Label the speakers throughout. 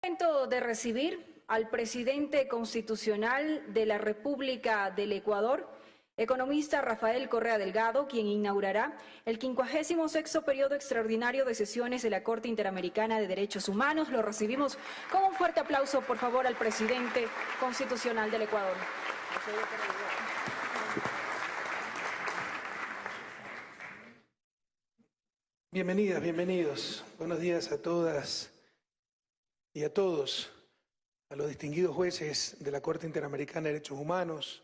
Speaker 1: Momento de recibir al presidente constitucional de la República del Ecuador, economista Rafael Correa Delgado, quien inaugurará el 56º periodo extraordinario de sesiones de la Corte Interamericana de Derechos Humanos. Lo recibimos con un fuerte aplauso, por favor, al presidente constitucional del Ecuador.
Speaker 2: Bienvenidas, bienvenidos. Buenos días a todas y a todos, a los distinguidos jueces de la Corte Interamericana de Derechos Humanos,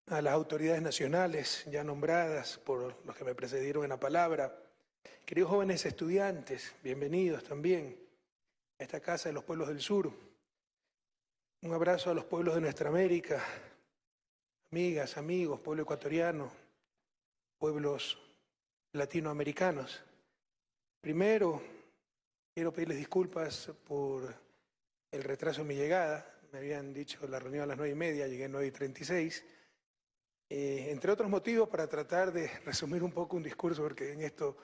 Speaker 2: a las autoridades nacionales ya nombradas por los que me precedieron en la palabra, queridos jóvenes estudiantes, bienvenidos también a esta Casa de los Pueblos del Sur. Un abrazo a los pueblos de nuestra América, amigas, amigos, pueblo ecuatoriano, pueblos latinoamericanos. Primero, quiero pedirles disculpas por el retraso en mi llegada. Me habían dicho la reunión a las 9:30, llegué a 9:36. Entre otros motivos, para tratar de resumir un poco un discurso, porque en esto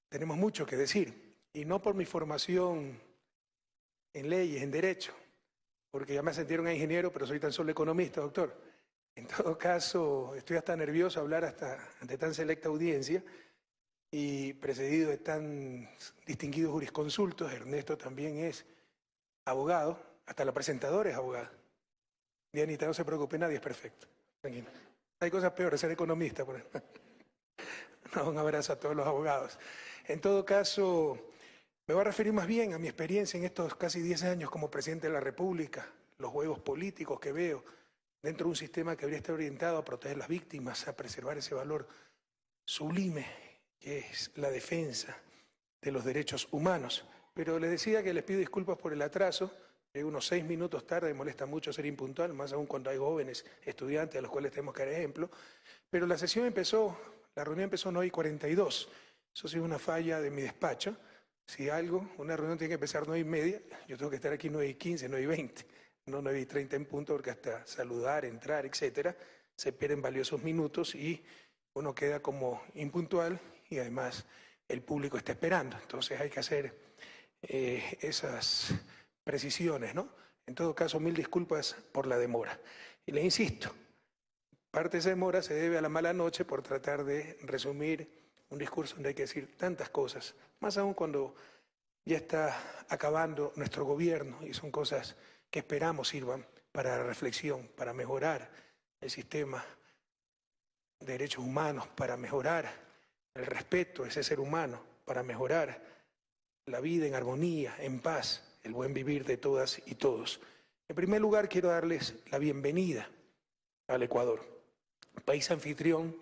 Speaker 2: tenemos mucho que decir. Y no por mi formación en leyes, en derecho, porque ya me ascendieron a ingeniero, pero soy tan solo economista, doctor. En todo caso, estoy hasta nervioso hablar ante tan selecta audiencia y precedido de tan distinguidos jurisconsultos. Ernesto también es abogado, hasta la presentadora es abogada. Dianita, no se preocupe, nadie es perfecto. Tranquilo. Hay cosas peores, ser economista. No, un abrazo a todos los abogados. En todo caso, me voy a referir más bien a mi experiencia en estos casi 10 años como presidente de la República, los juegos políticos que veo dentro de un sistema que habría estado orientado a proteger a las víctimas, a preservar ese valor sublime que es la defensa de los derechos humanos. Pero les decía que les pido disculpas por el atraso. Llegué unos 6 minutos tarde, me molesta mucho ser impuntual, más aún cuando hay jóvenes estudiantes a los cuales tenemos que dar ejemplo. Pero la sesión empezó, la reunión empezó a 9:42. Eso sí es una falla de mi despacho. Si una reunión tiene que empezar a 9:30, yo tengo que estar aquí 9:15, 9:20. No 9:30 en punto, porque hasta saludar, entrar, etcétera, se pierden valiosos minutos y uno queda como impuntual y además el público está esperando. Entonces hay que hacer esas precisiones, ¿no? En todo caso, mil disculpas por la demora. Y les insisto, parte de esa demora se debe a la mala noche por tratar de resumir un discurso donde hay que decir tantas cosas, más aún cuando ya está acabando nuestro gobierno y son cosas que esperamos sirvan para la reflexión, para mejorar el sistema de derechos humanos, para mejorar el respeto a ese ser humano, para mejorar la vida en armonía, en paz, el buen vivir de todas y todos. En primer lugar, quiero darles la bienvenida al Ecuador, país anfitrión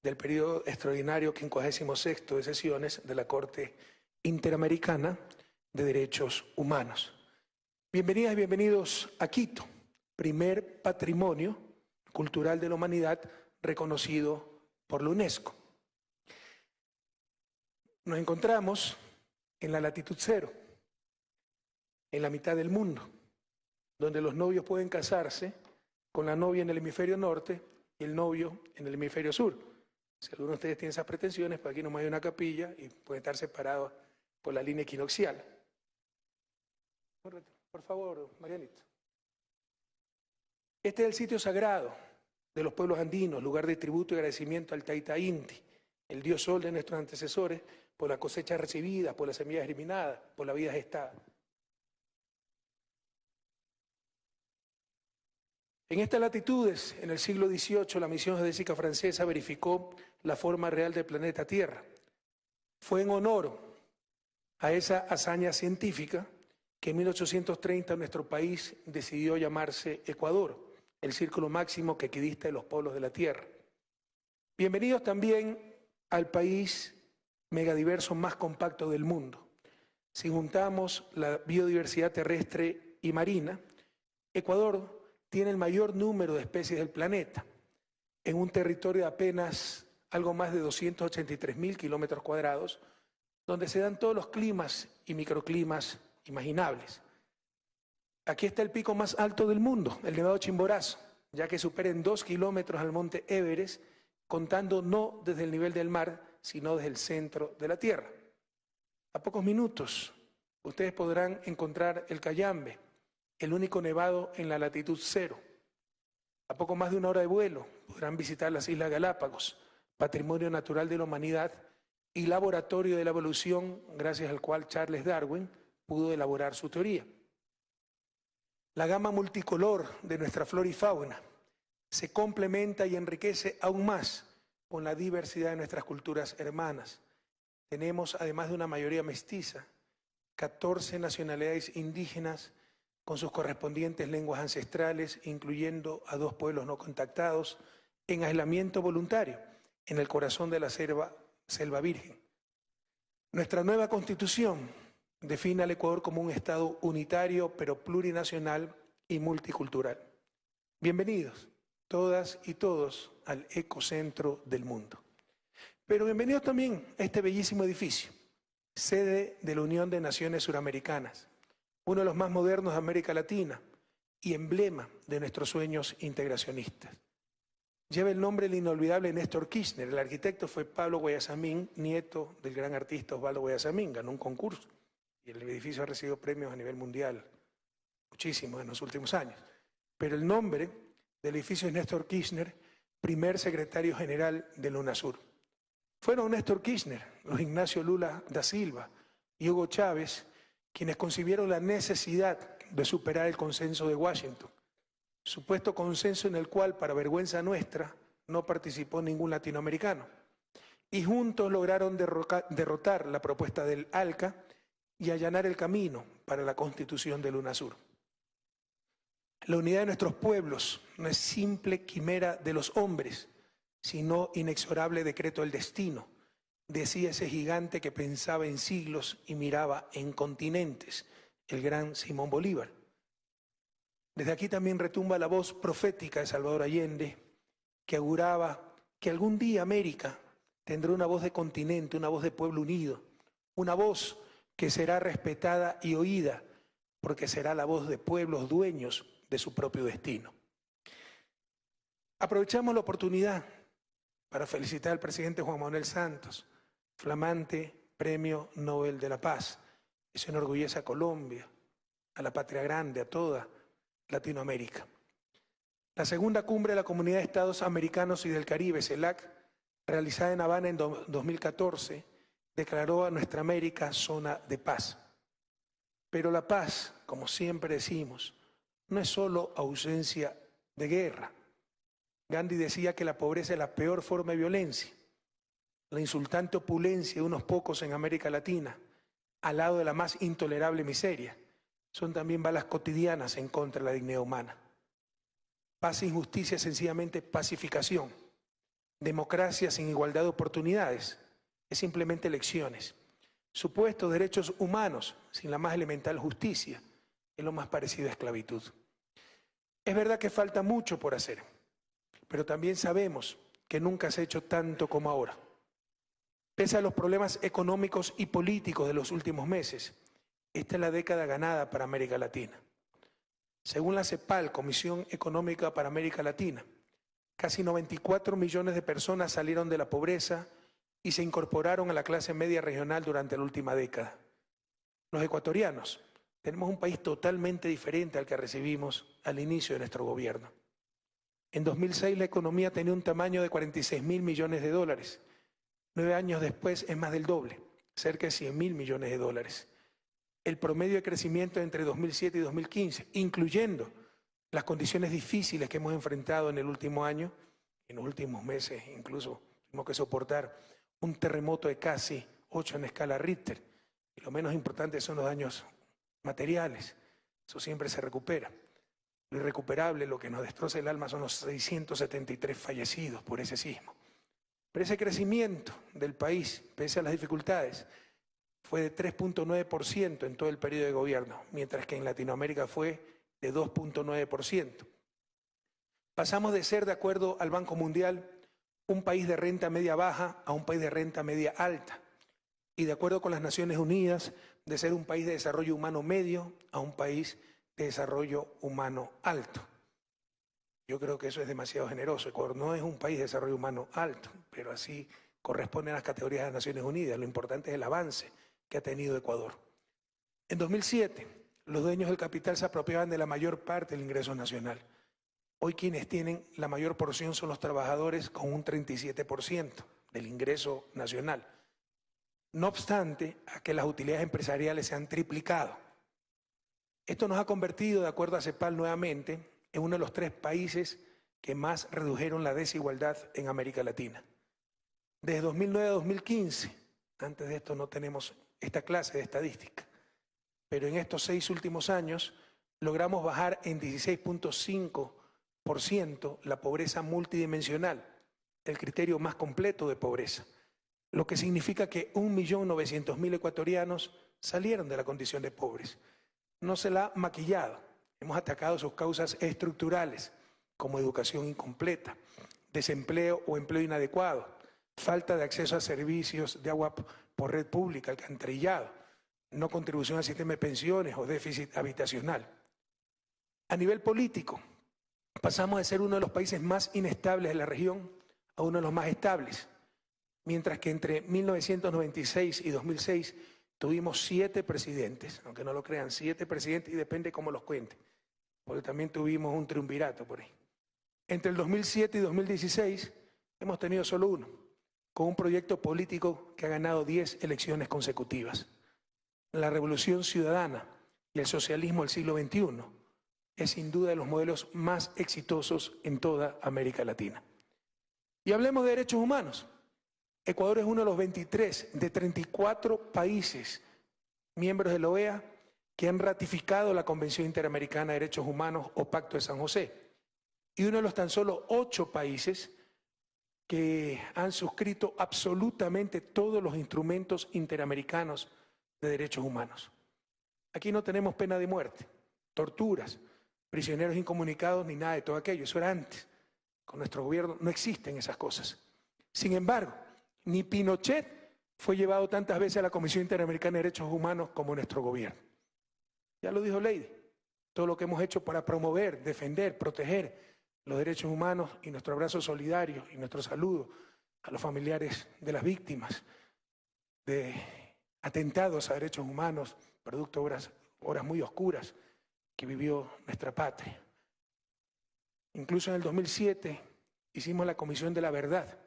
Speaker 2: del periodo extraordinario 56º de sesiones de la Corte Interamericana de Derechos Humanos. Bienvenidas y bienvenidos a Quito, primer patrimonio cultural de la humanidad reconocido por la UNESCO. Nos encontramos en la latitud cero, en la mitad del mundo, donde los novios pueden casarse con la novia en el hemisferio norte y el novio en el hemisferio sur. Si alguno de ustedes tiene esas pretensiones, pues aquí nomás hay una capilla y pueden estar separados por la línea equinoccial. Por favor, Marianito. Este es el sitio sagrado de los pueblos andinos, lugar de tributo y agradecimiento al Taita Inti, el dios sol de nuestros antecesores, por la cosecha recibida, por la semilla germinada, por la vida gestada. En estas latitudes, en el siglo XVIII, la misión geodésica francesa verificó la forma real del planeta Tierra. Fue en honor a esa hazaña científica que en 1830 nuestro país decidió llamarse Ecuador, el círculo máximo que equidista de los polos de la Tierra. Bienvenidos también al país megadiverso más compacto del mundo. Si juntamos la biodiversidad terrestre y marina, Ecuador tiene el mayor número de especies del planeta, en un territorio de apenas algo más de 283.000 kilómetros cuadrados, donde se dan todos los climas y microclimas imaginables. Aquí está el pico más alto del mundo, el Nevado Chimborazo, ya que supera en 2 kilómetros al monte Everest, contando no desde el nivel del mar, sino desde el centro de la Tierra. A pocos minutos ustedes podrán encontrar el Cayambe, el único nevado en la latitud 0. A poco más de 1 hora de vuelo podrán visitar las Islas Galápagos, patrimonio natural de la humanidad y laboratorio de la evolución, gracias al cual Charles Darwin pudo elaborar su teoría. La gama multicolor de nuestra flora y fauna se complementa y enriquece aún más con la diversidad de nuestras culturas hermanas. Tenemos, además de una mayoría mestiza, 14 nacionalidades indígenas con sus correspondientes lenguas ancestrales, incluyendo a 2 pueblos no contactados, en aislamiento voluntario en el corazón de la selva virgen. Nuestra nueva Constitución define al Ecuador como un Estado unitario, pero plurinacional y multicultural. Bienvenidos, todas y todos, al ecocentro del mundo. Pero bienvenidos también a este bellísimo edificio, sede de la Unión de Naciones Suramericanas, uno de los más modernos de América Latina y emblema de nuestros sueños integracionistas. Lleva el nombre del inolvidable Néstor Kirchner. El arquitecto fue Pablo Guayasamín, nieto del gran artista Osvaldo Guayasamín, ganó un concurso y el edificio ha recibido premios a nivel mundial, muchísimos en los últimos años. Pero el nombre del edificio es Néstor Kirchner, primer secretario general del UNASUR. Fueron Néstor Kirchner, Luis Ignacio Lula da Silva y Hugo Chávez quienes concibieron la necesidad de superar el consenso de Washington, supuesto consenso en el cual, para vergüenza nuestra, no participó ningún latinoamericano. Y juntos lograron derrotar la propuesta del ALCA y allanar el camino para la constitución del UNASUR. La unidad de nuestros pueblos no es simple quimera de los hombres, sino inexorable decreto del destino, decía ese gigante que pensaba en siglos y miraba en continentes, el gran Simón Bolívar. Desde aquí también retumba la voz profética de Salvador Allende, que auguraba que algún día América tendrá una voz de continente, una voz de pueblo unido, una voz que será respetada y oída, porque será la voz de pueblos dueños de su propio destino. Aprovechamos la oportunidad para felicitar al presidente Juan Manuel Santos, flamante Premio Nobel de la Paz. Eso enorgullece a Colombia, a la patria grande, a toda Latinoamérica. La segunda cumbre de la Comunidad de Estados Americanos y del Caribe, CELAC, realizada en Habana en 2014, declaró a nuestra América zona de paz. Pero la paz, como siempre decimos, no es solo ausencia de guerra. Gandhi decía que la pobreza es la peor forma de violencia. La insultante opulencia de unos pocos en América Latina, al lado de la más intolerable miseria, son también balas cotidianas en contra de la dignidad humana. Paz sin justicia es sencillamente pacificación. Democracia sin igualdad de oportunidades es simplemente elecciones. Supuestos derechos humanos sin la más elemental justicia es lo más parecido a esclavitud. Es verdad que falta mucho por hacer, pero también sabemos que nunca se ha hecho tanto como ahora. Pese a los problemas económicos y políticos de los últimos meses, esta es la década ganada para América Latina. Según la CEPAL, Comisión Económica para América Latina, casi 94 millones de personas salieron de la pobreza y se incorporaron a la clase media regional durante la última década. Los ecuatorianos tenemos un país totalmente diferente al que recibimos al inicio de nuestro gobierno. En 2006 la economía tenía un tamaño de 46.000 millones de dólares. 9 años después es más del doble, cerca de 100.000 millones de dólares. El promedio de crecimiento entre 2007 y 2015, incluyendo las condiciones difíciles que hemos enfrentado en el último año, en los últimos meses incluso tuvimos que soportar un terremoto de casi 8 en escala Richter, y lo menos importante son los daños materiales, eso siempre se recupera. Lo irrecuperable, lo que nos destroza el alma son los 673 fallecidos por ese sismo. Pero ese crecimiento del país, pese a las dificultades, fue de 3.9% en todo el periodo de gobierno, mientras que en Latinoamérica fue de 2.9%. Pasamos de ser, de acuerdo al Banco Mundial, un país de renta media baja a un país de renta media alta. Y de acuerdo con las Naciones Unidas, de ser un país de desarrollo humano medio a un país de desarrollo humano alto. Yo creo que eso es demasiado generoso. Ecuador no es un país de desarrollo humano alto, pero así corresponde a las categorías de las Naciones Unidas. Lo importante es el avance que ha tenido Ecuador. En 2007, los dueños del capital se apropiaban de la mayor parte del ingreso nacional. Hoy quienes tienen la mayor porción son los trabajadores con un 37% del ingreso nacional. No obstante, a que las utilidades empresariales se han triplicado. Esto nos ha convertido, de acuerdo a CEPAL nuevamente, en uno de los 3 países que más redujeron la desigualdad en América Latina. Desde 2009 a 2015, antes de esto no tenemos esta clase de estadística, pero en estos 6 últimos años logramos bajar en 16.5% la pobreza multidimensional, el criterio más completo de pobreza, lo que significa que 1.900.000 ecuatorianos salieron de la condición de pobres. No se la ha maquillado, hemos atacado sus causas estructurales, como educación incompleta, desempleo o empleo inadecuado, falta de acceso a servicios de agua por red pública, alcantarillado, no contribución al sistema de pensiones o déficit habitacional. A nivel político, pasamos de ser uno de los países más inestables de la región a uno de los más estables, mientras que entre 1996 y 2006 tuvimos 7 presidentes, aunque no lo crean, 7 presidentes, y depende cómo los cuente, porque también tuvimos un triunvirato por ahí. Entre el 2007 y 2016 hemos tenido solo uno, con un proyecto político que ha ganado 10 elecciones consecutivas. La revolución ciudadana y el socialismo del siglo XXI es sin duda de los modelos más exitosos en toda América Latina. Y hablemos de derechos humanos. Ecuador es uno de los 23 de 34 países miembros de la OEA que han ratificado la Convención Interamericana de Derechos Humanos o Pacto de San José, y uno de los tan solo 8 países que han suscrito absolutamente todos los instrumentos interamericanos de derechos humanos. Aquí no tenemos pena de muerte, torturas, prisioneros incomunicados ni nada de todo aquello, eso era antes. Con nuestro gobierno no existen esas cosas. Sin embargo, ni Pinochet fue llevado tantas veces a la Comisión Interamericana de Derechos Humanos como nuestro gobierno. Ya lo dijo Lady, todo lo que hemos hecho para promover, defender, proteger los derechos humanos, y nuestro abrazo solidario y nuestro saludo a los familiares de las víctimas de atentados a derechos humanos, producto de horas muy oscuras que vivió nuestra patria. Incluso en el 2007 hicimos la Comisión de la Verdad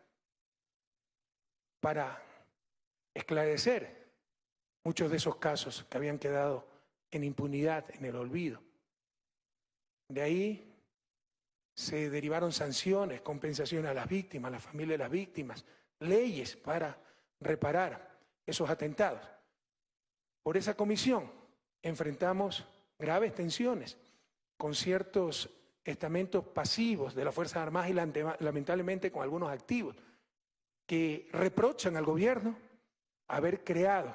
Speaker 2: para esclarecer muchos de esos casos que habían quedado en impunidad, en el olvido. De ahí se derivaron sanciones, compensaciones a las víctimas, a la familia de las víctimas, leyes para reparar esos atentados. Por esa comisión enfrentamos graves tensiones con ciertos estamentos pasivos de las Fuerzas Armadas y lamentablemente con algunos activos que reprochan al gobierno haber creado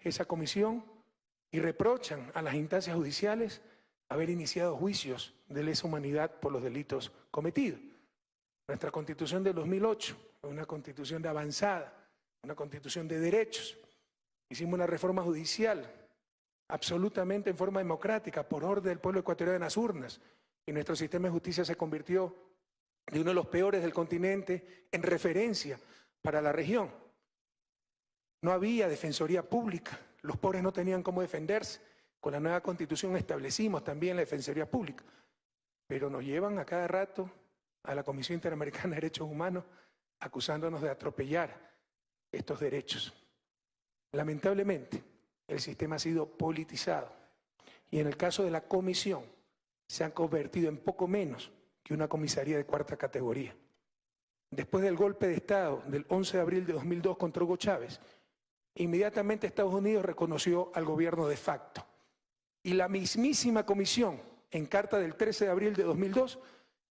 Speaker 2: esa comisión y reprochan a las instancias judiciales haber iniciado juicios de lesa humanidad por los delitos cometidos. Nuestra Constitución del 2008 es una Constitución de avanzada, una Constitución de derechos. Hicimos una reforma judicial absolutamente en forma democrática, por orden del pueblo ecuatoriano en las urnas, y nuestro sistema de justicia se convirtió de uno de los peores del continente en referencia para la región. No había defensoría pública, los pobres no tenían cómo defenderse. Con la nueva Constitución establecimos también la defensoría pública, pero nos llevan a cada rato a la Comisión Interamericana de Derechos Humanos acusándonos de atropellar estos derechos. Lamentablemente, el sistema ha sido politizado y en el caso de la comisión se ha convertido en poco menos que una comisaría de 4ª categoría. Después del golpe de Estado del 11 de abril de 2002 contra Hugo Chávez, inmediatamente Estados Unidos reconoció al gobierno de facto. Y la mismísima comisión, en carta del 13 de abril de 2002,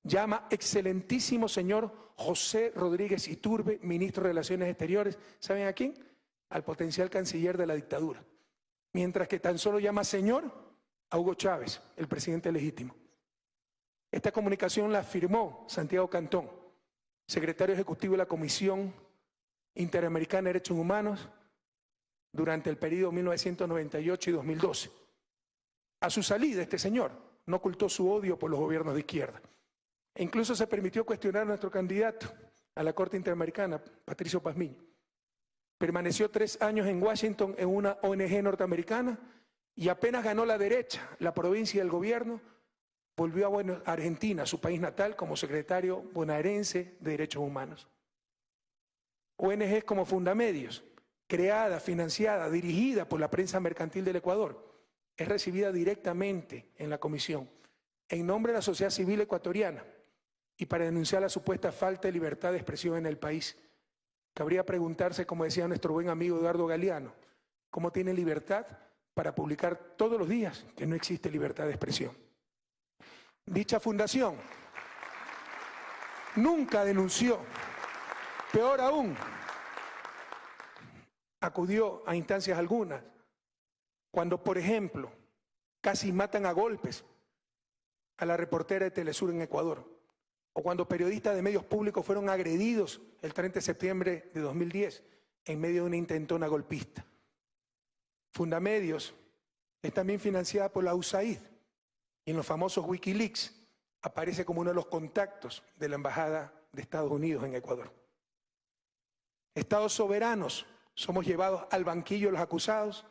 Speaker 2: llama excelentísimo señor José Rodríguez Iturbe, ministro de Relaciones Exteriores, ¿saben a quién? Al potencial canciller de la dictadura. Mientras que tan solo llama señor a Hugo Chávez, el presidente legítimo. Esta comunicación la firmó Santiago Cantón, secretario ejecutivo de la Comisión Interamericana de Derechos Humanos, durante el periodo 1998 y 2012. A su salida, este señor no ocultó su odio por los gobiernos de izquierda. E incluso se permitió cuestionar a nuestro candidato a la Corte Interamericana, Patricio Pazmiño. Permaneció 3 años en Washington en una ONG norteamericana Y apenas ganó la derecha la provincia y el gobierno, volvió a Argentina, su país natal, como secretario bonaerense de Derechos Humanos. ONGs como Fundamedios, creada, financiada, dirigida por la prensa mercantil del Ecuador, es recibida directamente en la comisión, en nombre de la sociedad civil ecuatoriana y para denunciar la supuesta falta de libertad de expresión en el país. Cabría preguntarse, como decía nuestro buen amigo Eduardo Galeano, ¿cómo tiene libertad para publicar todos los días que no existe libertad de expresión? Dicha fundación nunca denunció, peor aún, acudió a instancias algunas, cuando, por ejemplo, casi matan a golpes a la reportera de Telesur en Ecuador, o cuando periodistas de medios públicos fueron agredidos el 30 de septiembre de 2010 en medio de una intentona golpista. Fundamedios es también financiada por la USAID y en los famosos Wikileaks aparece como uno de los contactos de la Embajada de Estados Unidos en Ecuador. Estados soberanos somos llevados al banquillo los acusados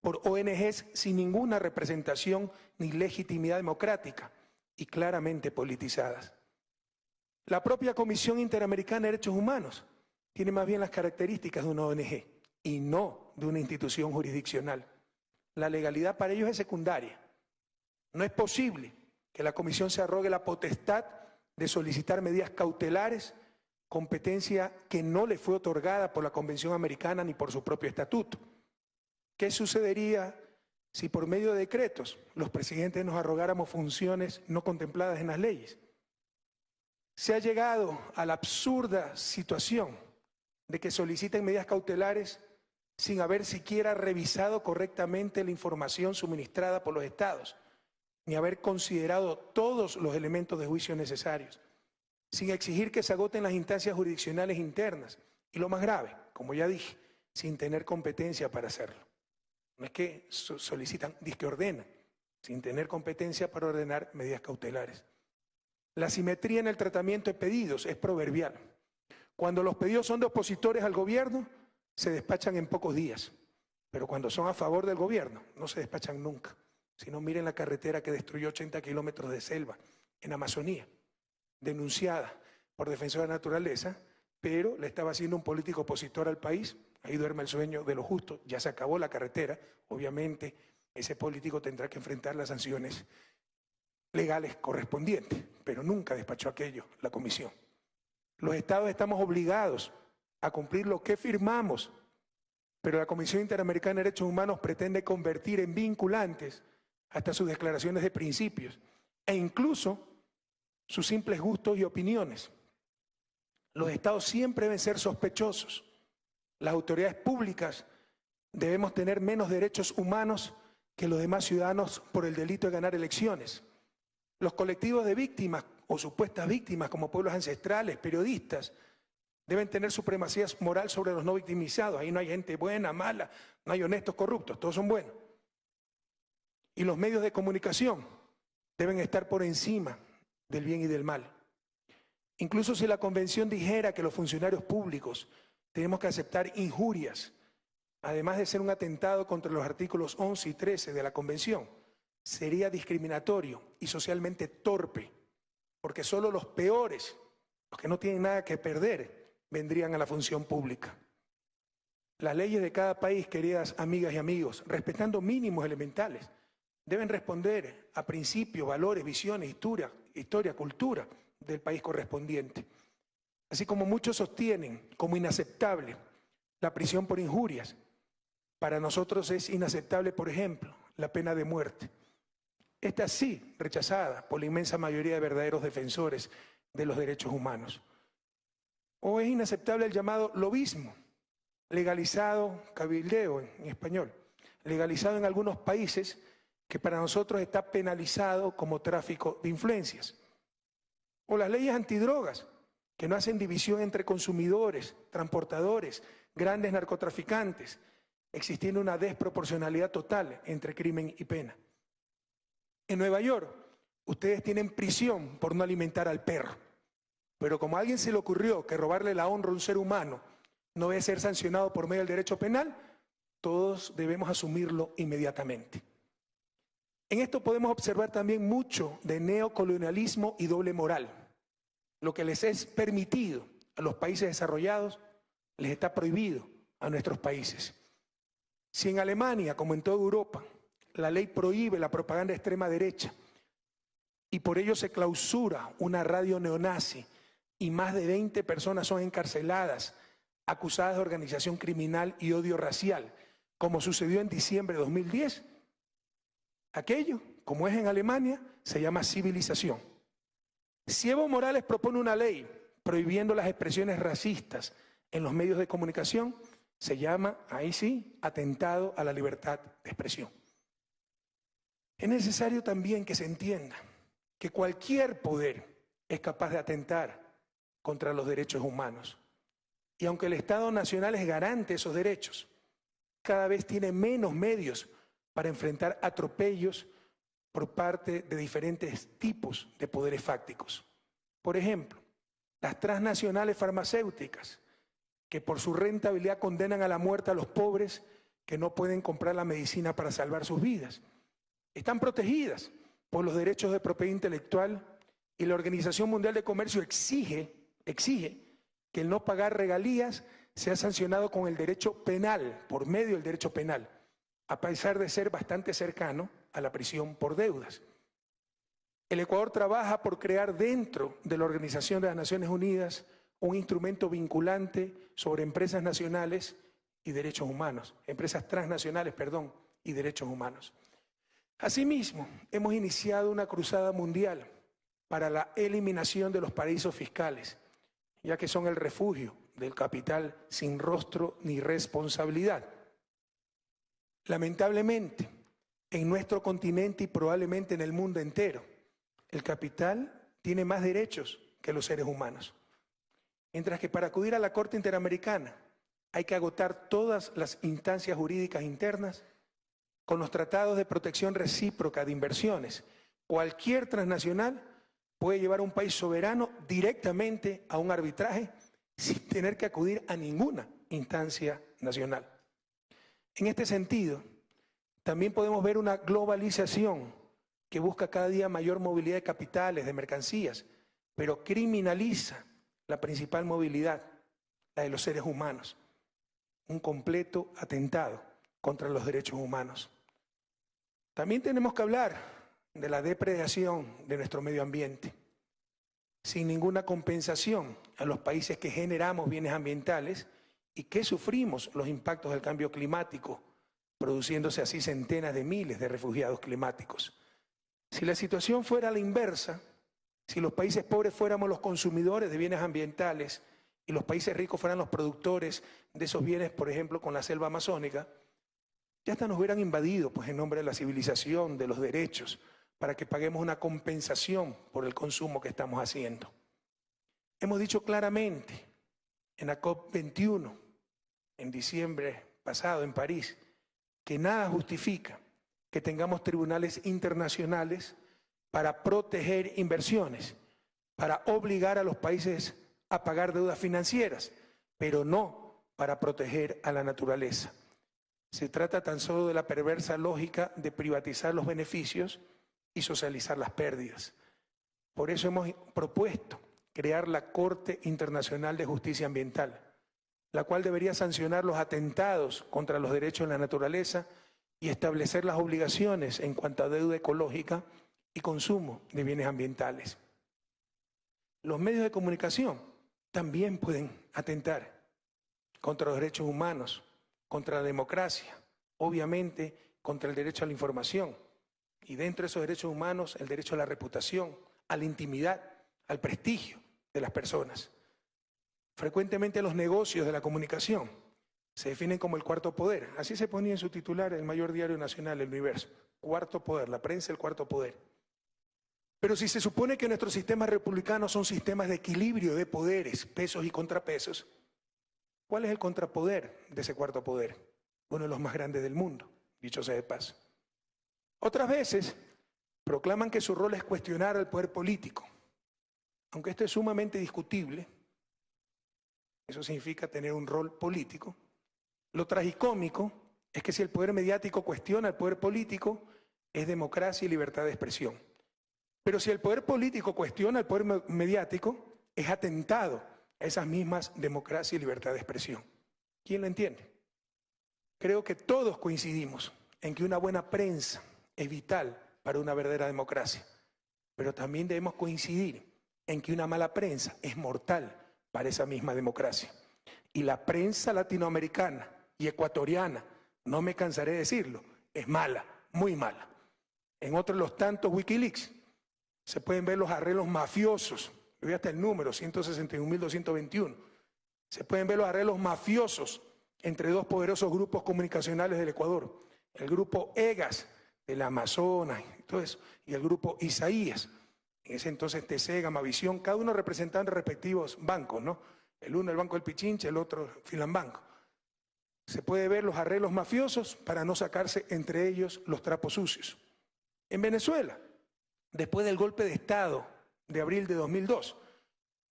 Speaker 2: por ONGs sin ninguna representación ni legitimidad democrática y claramente politizadas. La propia Comisión Interamericana de Derechos Humanos tiene más bien las características de una ONG y no de una institución jurisdiccional. La legalidad para ellos es secundaria. No es posible que la Comisión se arrogue la potestad de solicitar medidas cautelares, competencia que no le fue otorgada por la Convención Americana ni por su propio estatuto. ¿Qué sucedería si por medio de decretos los presidentes nos arrogáramos funciones no contempladas en las leyes? Se ha llegado a la absurda situación de que soliciten medidas cautelares sin haber siquiera revisado correctamente la información suministrada por los estados, ni haber considerado todos los elementos de juicio necesarios, sin exigir que se agoten las instancias jurisdiccionales internas y, lo más grave, como ya dije, sin tener competencia para hacerlo. No es que solicitan, que ordenan, sin tener competencia para ordenar medidas cautelares. La asimetría en el tratamiento de pedidos es proverbial. Cuando los pedidos son de opositores al gobierno, se despachan en pocos días, pero cuando son a favor del gobierno, no se despachan nunca. Si no, miren la carretera que destruyó 80 kilómetros de selva en Amazonía, denunciada por Defensor de la Naturaleza, pero le estaba haciendo un político opositor al país. Ahí duerme el sueño de los justos, ya se acabó la carretera, obviamente ese político tendrá que enfrentar las sanciones legales correspondientes, pero nunca despachó aquello la comisión. Los estados estamos obligados a cumplir lo que firmamos, pero la Comisión Interamericana de Derechos Humanos pretende convertir en vinculantes hasta sus declaraciones de principios e incluso sus simples gustos y opiniones. Los estados siempre deben ser sospechosos. Las autoridades públicas debemos tener menos derechos humanos que los demás ciudadanos por el delito de ganar elecciones. Los colectivos de víctimas o supuestas víctimas como pueblos ancestrales, periodistas, deben tener supremacía moral sobre los no victimizados. Ahí no hay gente buena, mala, no hay honestos, corruptos, todos son buenos. Y los medios de comunicación deben estar por encima del bien y del mal. Incluso si la Convención dijera que los funcionarios públicos tenemos que aceptar injurias, además de ser un atentado contra los artículos 11 y 13 de la Convención, sería discriminatorio y socialmente torpe, porque solo los peores, los que no tienen nada que perder, vendrían a la función pública. Las leyes de cada país, queridas amigas y amigos, respetando mínimos elementales, deben responder a principios, valores, visiones, historia, cultura del país correspondiente. Así como muchos sostienen como inaceptable la prisión por injurias, para nosotros es inaceptable, por ejemplo, la pena de muerte. Esta sí, rechazada por la inmensa mayoría de verdaderos defensores de los derechos humanos. O es inaceptable el llamado lobismo, legalizado, cabildeo en español, legalizado en algunos países que para nosotros está penalizado como tráfico de influencias. O las leyes antidrogas, que no hacen división entre consumidores, transportadores, grandes narcotraficantes, existiendo una desproporcionalidad total entre crimen y pena. En Nueva York, ustedes tienen prisión por no alimentar al perro, pero como a alguien se le ocurrió que robarle la honra a un ser humano no debe ser sancionado por medio del derecho penal, todos debemos asumirlo inmediatamente. En esto podemos observar también mucho de neocolonialismo y doble moral. Lo que les es permitido a los países desarrollados les está prohibido a nuestros países. Si en Alemania, como en toda Europa, la ley prohíbe la propaganda de extrema derecha y por ello se clausura una radio neonazi y más de 20 personas son encarceladas, acusadas de organización criminal y odio racial, como sucedió en diciembre de 2010, aquello, como es en Alemania, se llama civilización. Si Evo Morales propone una ley prohibiendo las expresiones racistas en los medios de comunicación, se llama, ahí sí, atentado a la libertad de expresión. Es necesario también que se entienda que cualquier poder es capaz de atentar contra los derechos humanos. Y aunque el Estado Nacional es garante de esos derechos, cada vez tiene menos medios para enfrentar atropellos por parte de diferentes tipos de poderes fácticos. Por ejemplo, las transnacionales farmacéuticas, que por su rentabilidad condenan a la muerte a los pobres que no pueden comprar la medicina para salvar sus vidas. Están protegidas por los derechos de propiedad intelectual y la Organización Mundial de Comercio exige que el no pagar regalías sea sancionado con el derecho penal, por medio del derecho penal, a pesar de ser bastante cercano a la prisión por deudas. El Ecuador trabaja por crear dentro de la Organización de las Naciones Unidas un instrumento vinculante sobre empresas nacionales y derechos humanos, empresas transnacionales, perdón, y derechos humanos. Asimismo, hemos iniciado una cruzada mundial para la eliminación de los paraísos fiscales, ya que son el refugio del capital sin rostro ni responsabilidad. Lamentablemente, en nuestro continente y probablemente en el mundo entero, el capital tiene más derechos que los seres humanos. Mientras que para acudir a la Corte Interamericana hay que agotar todas las instancias jurídicas internas con los tratados de protección recíproca de inversiones. Cualquier transnacional puede llevar a un país soberano directamente a un arbitraje sin tener que acudir a ninguna instancia nacional. En este sentido, también podemos ver una globalización que busca cada día mayor movilidad de capitales, de mercancías, pero criminaliza la principal movilidad, la de los seres humanos. Un completo atentado contra los derechos humanos. También tenemos que hablar de la depredación de nuestro medio ambiente. Sin ninguna compensación a los países que generamos bienes ambientales y que sufrimos los impactos del cambio climático, produciéndose así centenas de miles de refugiados climáticos. Si la situación fuera la inversa, si los países pobres fuéramos los consumidores de bienes ambientales y los países ricos fueran los productores de esos bienes, por ejemplo, con la selva amazónica, ya hasta nos hubieran invadido, pues en nombre de la civilización, de los derechos, para que paguemos una compensación por el consumo que estamos haciendo. Hemos dicho claramente en la COP21, en diciembre pasado en París, que nada justifica que tengamos tribunales internacionales para proteger inversiones, para obligar a los países a pagar deudas financieras, pero no para proteger a la naturaleza. Se trata tan solo de la perversa lógica de privatizar los beneficios y socializar las pérdidas. Por eso hemos propuesto crear la Corte Internacional de Justicia Ambiental, la cual debería sancionar los atentados contra los derechos de la naturaleza y establecer las obligaciones en cuanto a deuda ecológica y consumo de bienes ambientales. Los medios de comunicación también pueden atentar contra los derechos humanos, contra la democracia, obviamente contra el derecho a la información y dentro de esos derechos humanos el derecho a la reputación, a la intimidad, al prestigio de las personas. Frecuentemente los negocios de la comunicación se definen como el cuarto poder. Así se ponía en su titular el mayor diario nacional, El Universo. Cuarto poder, la prensa el cuarto poder. Pero si se supone que nuestros sistemas republicanos son sistemas de equilibrio de poderes, pesos y contrapesos, ¿cuál es el contrapoder de ese cuarto poder? Uno de los más grandes del mundo, dicho sea de paso. Otras veces proclaman que su rol es cuestionar al poder político. Aunque esto es sumamente discutible, eso significa tener un rol político. Lo tragicómico es que si el poder mediático cuestiona al poder político, es democracia y libertad de expresión. Pero si el poder político cuestiona el poder mediático, es atentado a esas mismas democracia y libertad de expresión. ¿Quién lo entiende? Creo que todos coincidimos en que una buena prensa es vital para una verdadera democracia, pero también debemos coincidir en que una mala prensa es mortal para esa misma democracia. Y la prensa latinoamericana y ecuatoriana, no me cansaré de decirlo, es mala, muy mala. En otros los tantos Wikileaks se pueden ver los arreglos mafiosos, yo vi hasta el número, 161.221. Se pueden ver los arreglos mafiosos entre dos poderosos grupos comunicacionales del Ecuador, el grupo EGAS del Amazonas y todo eso, y el grupo Isaías. En ese entonces TC, Gamavisión, cada uno representando respectivos bancos, ¿no? El uno el Banco del Pichincha, el otro Filambanco. Se puede ver los arreglos mafiosos para no sacarse entre ellos los trapos sucios. En Venezuela, después del golpe de Estado de abril de 2002,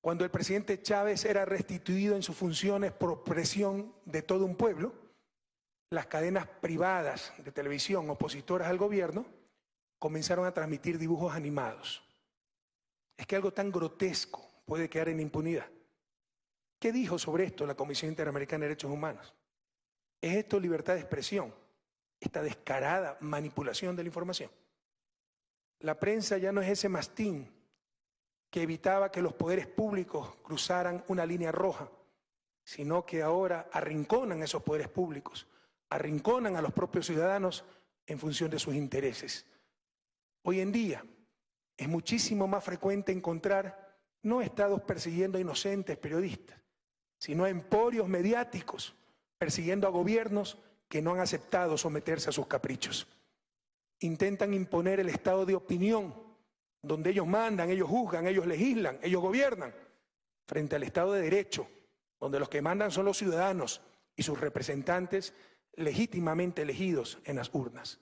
Speaker 2: cuando el presidente Chávez era restituido en sus funciones por presión de todo un pueblo, las cadenas privadas de televisión opositoras al gobierno comenzaron a transmitir dibujos animados. Es que algo tan grotesco puede quedar en impunidad. ¿Qué dijo sobre esto la Comisión Interamericana de Derechos Humanos? ¿Es esto libertad de expresión? Esta descarada manipulación de la información. La prensa ya no es ese mastín que evitaba que los poderes públicos cruzaran una línea roja, sino que ahora arrinconan esos poderes públicos, arrinconan a los propios ciudadanos en función de sus intereses. Hoy en día es muchísimo más frecuente encontrar no estados persiguiendo a inocentes periodistas, sino emporios mediáticos persiguiendo a gobiernos que no han aceptado someterse a sus caprichos. Intentan imponer el estado de opinión, donde ellos mandan, ellos juzgan, ellos legislan, ellos gobiernan, frente al Estado de Derecho, donde los que mandan son los ciudadanos y sus representantes legítimamente elegidos en las urnas.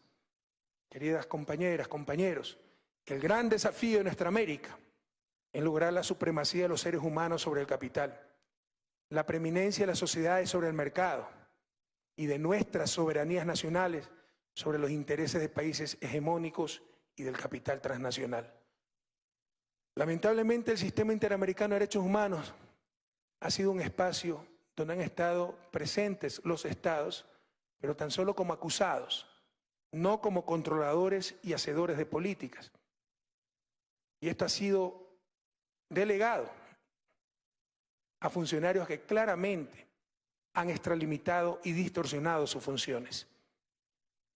Speaker 2: Queridas compañeras, compañeros, el gran desafío de nuestra América es lograr la supremacía de los seres humanos sobre el capital, la preeminencia de las sociedades sobre el mercado y de nuestras soberanías nacionales sobre los intereses de países hegemónicos y del capital transnacional. Lamentablemente, el Sistema Interamericano de Derechos Humanos ha sido un espacio donde han estado presentes los estados, pero tan solo como acusados, no como controladores y hacedores de políticas. Y esto ha sido delegado a funcionarios que claramente han extralimitado y distorsionado sus funciones.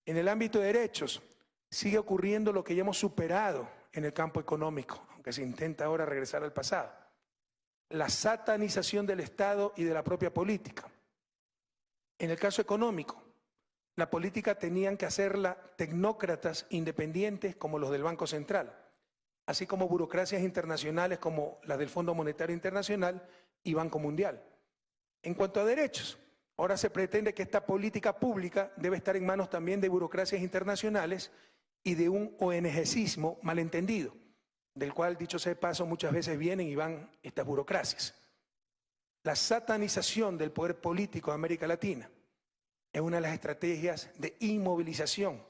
Speaker 2: En el ámbito de derechos sigue ocurriendo lo que ya hemos superado en el campo económico, aunque se intenta ahora regresar al pasado. La satanización del Estado y de la propia política. En el caso económico, la política tenían que hacerla tecnócratas independientes como los del Banco Central, así como burocracias internacionales como las del Fondo Monetario Internacional y Banco Mundial. En cuanto a derechos, ahora se pretende que esta política pública debe estar en manos también de burocracias internacionales y de un ONGismo malentendido, del cual, dicho sea de paso, muchas veces vienen y van estas burocracias. La satanización del poder político de América Latina es una de las estrategias de inmovilización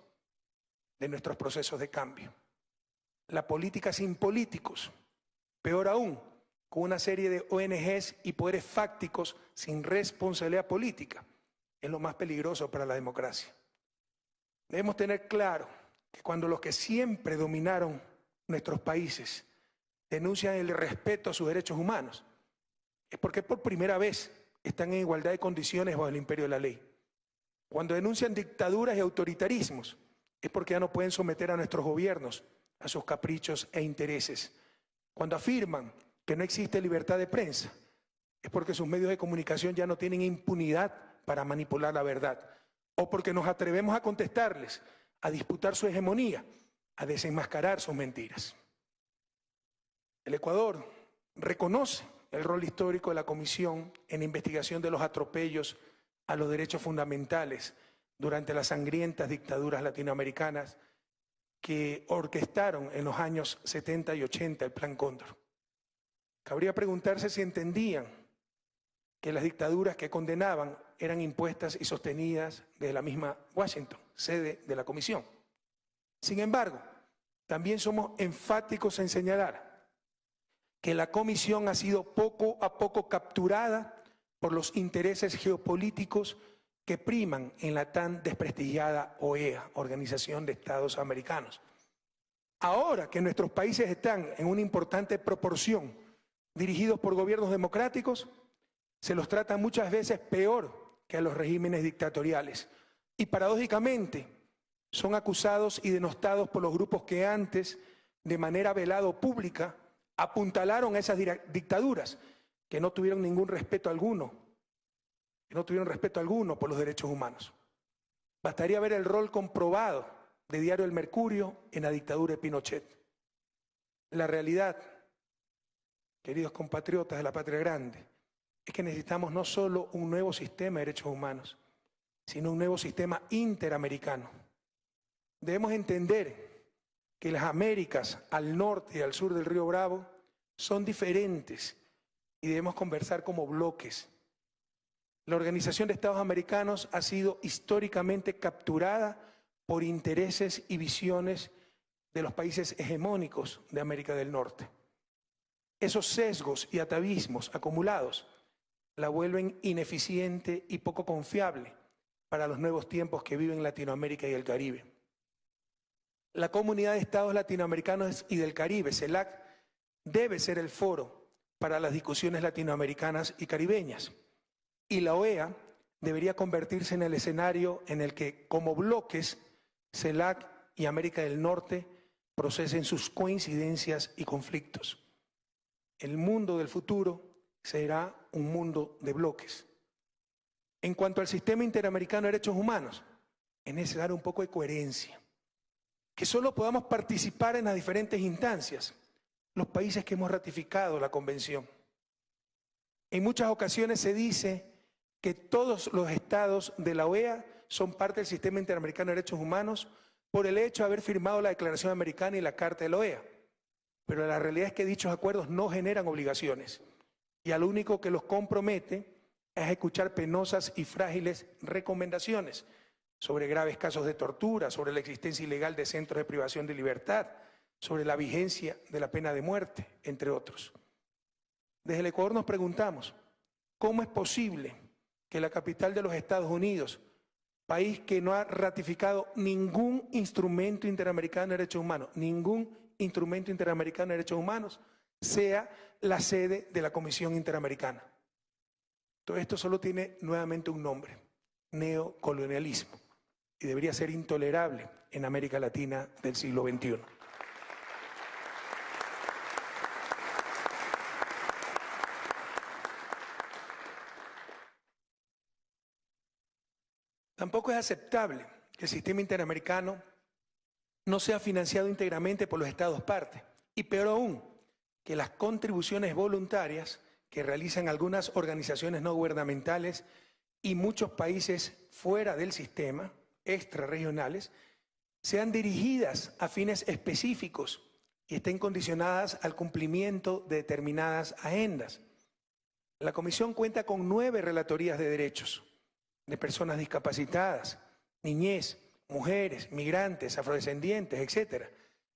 Speaker 2: de nuestros procesos de cambio. La política sin políticos, peor aún, con una serie de ONGs y poderes fácticos sin responsabilidad política, es lo más peligroso para la democracia. Debemos tener claro que cuando los que siempre dominaron nuestros países denuncian el irrespeto a sus derechos humanos, es porque por primera vez están en igualdad de condiciones bajo el imperio de la ley. Cuando denuncian dictaduras y autoritarismos, es porque ya no pueden someter a nuestros gobiernos a sus caprichos e intereses. Cuando afirman que no existe libertad de prensa, es porque sus medios de comunicación ya no tienen impunidad para manipular la verdad, o porque nos atrevemos a contestarles, a disputar su hegemonía, a desenmascarar sus mentiras. El Ecuador reconoce el rol histórico de la Comisión en la investigación de los atropellos a los derechos fundamentales durante las sangrientas dictaduras latinoamericanas que orquestaron en los años 70 y 80 el Plan Cóndor. Cabría preguntarse si entendían que las dictaduras que condenaban eran impuestas y sostenidas desde la misma Washington, sede de la Comisión. Sin embargo, también somos enfáticos en señalar que la Comisión ha sido poco a poco capturada por los intereses geopolíticos que priman en la tan desprestigiada OEA, Organización de Estados Americanos. Ahora que nuestros países están en una importante proporción dirigidos por gobiernos democráticos, se los trata muchas veces peor que a los regímenes dictatoriales. Y paradójicamente, son acusados y denostados por los grupos que antes, de manera velada o pública, apuntalaron a esas dictaduras que no tuvieron ningún respeto alguno, por los derechos humanos. Bastaría ver el rol comprobado de Diario El Mercurio en la dictadura de Pinochet. La realidad, queridos compatriotas de la patria grande, es que necesitamos no solo un nuevo sistema de derechos humanos, sino un nuevo sistema interamericano. Debemos entender que las Américas al norte y al sur del río Bravo son diferentes y debemos conversar como bloques. La Organización de Estados Americanos ha sido históricamente capturada por intereses y visiones de los países hegemónicos de América del Norte. Esos sesgos y atavismos acumulados la vuelven ineficiente y poco confiable para los nuevos tiempos que viven Latinoamérica y el Caribe. La Comunidad de Estados Latinoamericanos y del Caribe, CELAC, debe ser el foro para las discusiones latinoamericanas y caribeñas. Y la OEA debería convertirse en el escenario en el que, como bloques, CELAC y América del Norte procesen sus coincidencias y conflictos. El mundo del futuro será un mundo de bloques. En cuanto al sistema interamericano de derechos humanos, es necesario un poco de coherencia. Que solo podamos participar en las diferentes instancias, los países que hemos ratificado la Convención. En muchas ocasiones se dice que todos los estados de la OEA son parte del sistema interamericano de derechos humanos por el hecho de haber firmado la Declaración Americana y la Carta de la OEA. Pero la realidad es que dichos acuerdos no generan obligaciones y al único que los compromete es escuchar penosas y frágiles recomendaciones sobre graves casos de tortura, sobre la existencia ilegal de centros de privación de libertad, sobre la vigencia de la pena de muerte, entre otros. Desde el Ecuador nos preguntamos, ¿cómo es posible que la capital de los Estados Unidos, país que no ha ratificado ningún instrumento interamericano de derechos humanos, sea la sede de la Comisión Interamericana? Todo esto solo tiene nuevamente un nombre: neocolonialismo, y debería ser intolerable en América Latina del siglo XXI. Tampoco es aceptable que el sistema interamericano no sea financiado íntegramente por los Estados partes, y peor aún, que las contribuciones voluntarias que realizan algunas organizaciones no gubernamentales y muchos países fuera del sistema, extrarregionales, sean dirigidas a fines específicos y estén condicionadas al cumplimiento de determinadas agendas. La Comisión cuenta con 9 relatorías de derechos de personas discapacitadas, niñez, mujeres, migrantes, afrodescendientes, etc.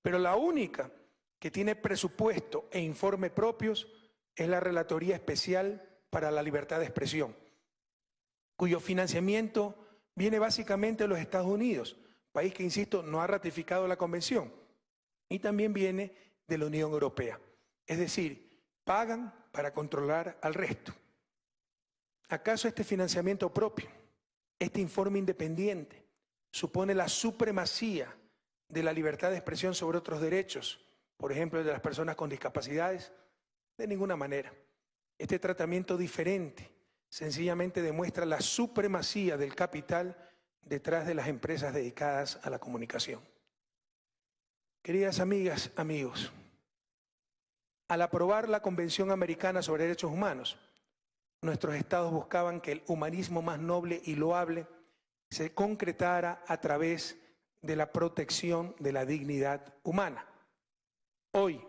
Speaker 2: Pero la única que tiene presupuesto e informe propios es la Relatoría Especial para la Libertad de Expresión, cuyo financiamiento viene básicamente de los Estados Unidos, país que, insisto, no ha ratificado la Convención, y también viene de la Unión Europea. Es decir, pagan para controlar al resto. ¿Acaso este financiamiento propio, este informe independiente, supone la supremacía de la libertad de expresión sobre otros derechos, por ejemplo, el de las personas con discapacidades? De ninguna manera. Este tratamiento diferente sencillamente demuestra la supremacía del capital detrás de las empresas dedicadas a la comunicación. Queridas amigas, amigos, al aprobar la Convención Americana sobre Derechos Humanos, nuestros estados buscaban que el humanismo más noble y loable se concretara a través de la protección de la dignidad humana. Hoy,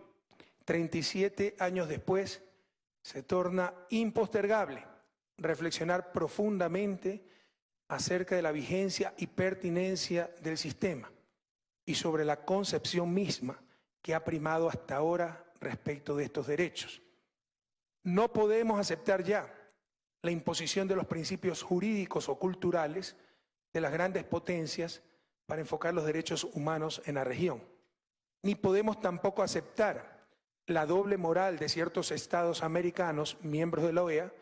Speaker 2: 37 años después, se torna impostergable reflexionar profundamente acerca de la vigencia y pertinencia del sistema, y sobre la concepción misma que ha primado hasta ahora respecto de estos derechos. No podemos aceptar ya la imposición de los principios jurídicos o culturales de las grandes potencias para enfocar los derechos humanos en la región. Ni podemos tampoco aceptar la doble moral de ciertos estados americanos, miembros de la OEA,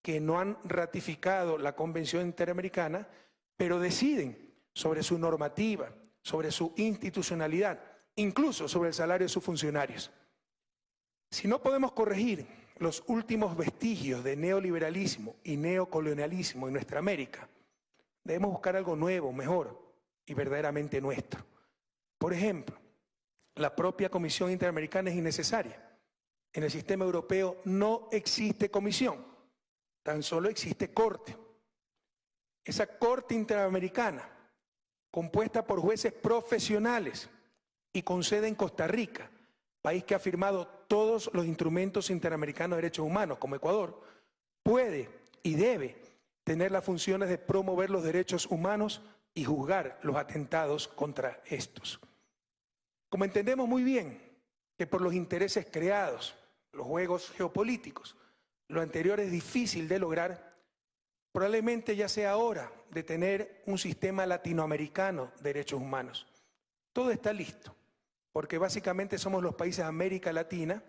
Speaker 2: que no han ratificado la Convención Interamericana, pero deciden sobre su normativa, sobre su institucionalidad, incluso sobre el salario de sus funcionarios. Si no podemos corregir los últimos vestigios de neoliberalismo y neocolonialismo en nuestra América, debemos buscar algo nuevo, mejor y verdaderamente nuestro. Por ejemplo, la propia Comisión Interamericana es innecesaria. En el sistema europeo no existe comisión, tan solo existe corte. Esa corte interamericana, compuesta por jueces profesionales y con sede en Costa Rica, país que ha firmado todos los instrumentos interamericanos de derechos humanos, como Ecuador, puede y debe tener las funciones de promover los derechos humanos y juzgar los atentados contra estos. Como entendemos muy bien que por los intereses creados, los juegos geopolíticos, lo anterior es difícil de lograr, probablemente ya sea hora de tener un sistema latinoamericano de derechos humanos. Todo está listo, porque básicamente somos los países de América Latina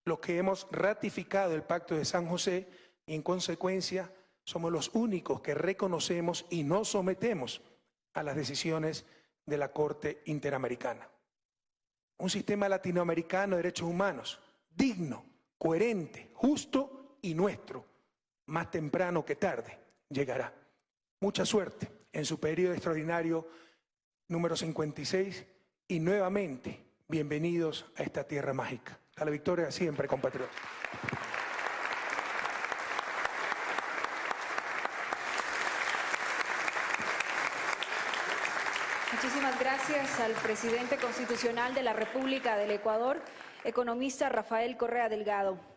Speaker 2: los que hemos ratificado el Pacto de San José y en consecuencia somos los únicos que reconocemos y nos sometemos a las decisiones de la Corte Interamericana. Un sistema latinoamericano de derechos humanos, digno, coherente, justo y nuestro, más temprano que tarde, llegará. Mucha suerte en su periodo extraordinario número 56 y nuevamente bienvenidos a esta tierra mágica. A la victoria siempre, compatriotas.
Speaker 1: Muchísimas gracias al presidente constitucional de la República del Ecuador, economista Rafael Correa Delgado.